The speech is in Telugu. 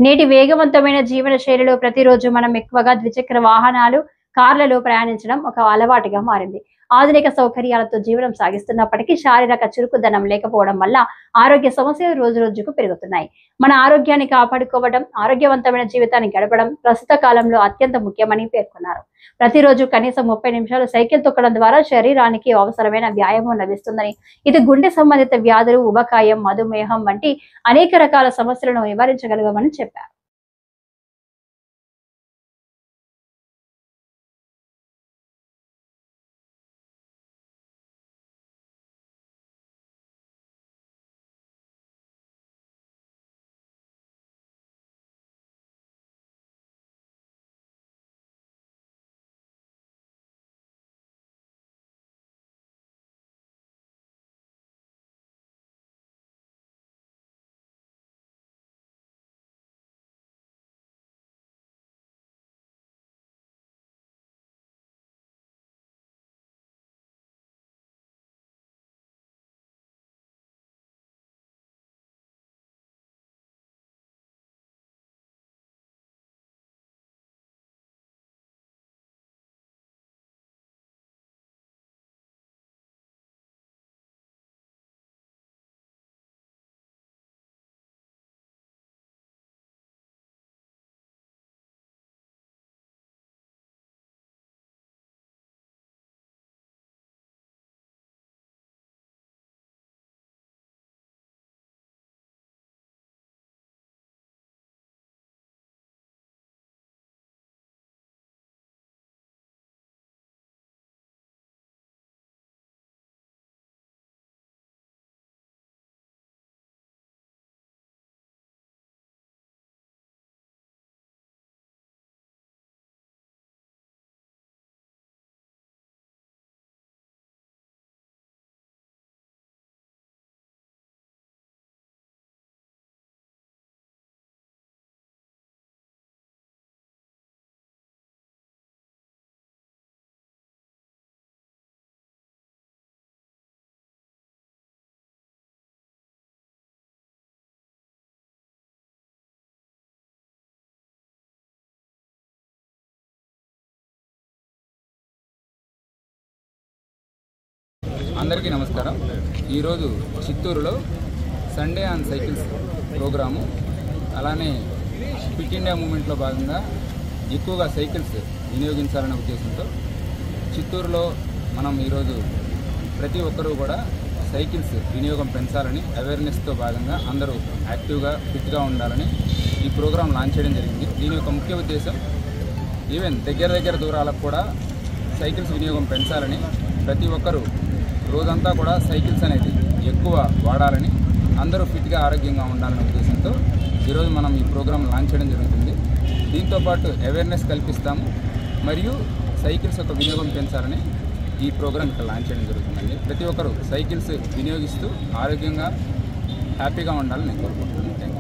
నేటి వేగవంతమైన జీవన శైలిలో ప్రతిరోజు మనం ఎక్కువగా ద్విచక్ర వాహనాలు, కార్లలో ప్రయాణించడం ఒక అలవాటుగా మారింది. ఆధునిక సౌకర్యాలతో జీవనం సాగిస్తున్నప్పటికీ శారీరక చురుకుదనం లేకపోవడం వల్ల ఆరోగ్య సమస్యలు రోజురోజుకు పెరుగుతున్నాయి. మన ఆరోగ్యాన్ని కాపాడుకోవడం, ఆరోగ్యవంతమైన జీవితాన్ని గడపడం ప్రస్తుత కాలంలో అత్యంత ముఖ్యమని పేర్కొన్నారు. ప్రతిరోజు కనీసం 30 నిమిషాలు సైకిల్ తొక్కడం ద్వారా శరీరానికి అవసరమైన వ్యాయామం లభిస్తుందని, ఇది గుండె సంబంధిత వ్యాధులు, ఉబకాయం, మధుమేహం వంటి అనేక రకాల సమస్యలను నివారించగలగమని చెప్పారు. అందరికీ నమస్కారం. ఈరోజు చిత్తూరులో సండే ఆన్ సైకిల్స్ ప్రోగ్రాము, అలానే ఫిట్ ఇండియా మూమెంట్లో భాగంగా ఎక్కువగా సైకిల్స్ వినియోగించాలనే ఉద్దేశంతో చిత్తూరులో మనం ఈరోజు ప్రతి ఒక్కరూ కూడా సైకిల్స్ వినియోగం పెంచాలని అవేర్నెస్తో భాగంగా అందరూ యాక్టివ్గా ఫిట్గా ఉండాలని ఈ ప్రోగ్రాం లాంచ్ చేయడం జరిగింది. దీని యొక్క ముఖ్య ఉద్దేశం ఈవెన్ దగ్గర దూరాలకు కూడా సైకిల్స్ వినియోగం పెంచాలని, ప్రతి ఒక్కరూ రోజంతా కూడా సైకిల్స్ అనేది ఎక్కువ వాడాలని, అందరూ ఫిట్గా ఆరోగ్యంగా ఉండాలనే ఉద్దేశంతో ఈరోజు మనం ఈ ప్రోగ్రాం లాంచ్ చేయడం జరుగుతుంది. దీంతోపాటు అవేర్నెస్ కల్పిస్తాము మరియు సైకిల్స్ యొక్క వినియోగం పెంచాలని ఈ ప్రోగ్రాం ఇక్కడ లాంచ్ చేయడం జరుగుతుందండి. ప్రతి ఒక్కరూ సైకిల్స్ వినియోగిస్తూ ఆరోగ్యంగా హ్యాపీగా ఉండాలని నేను కోరుకుంటున్నాను.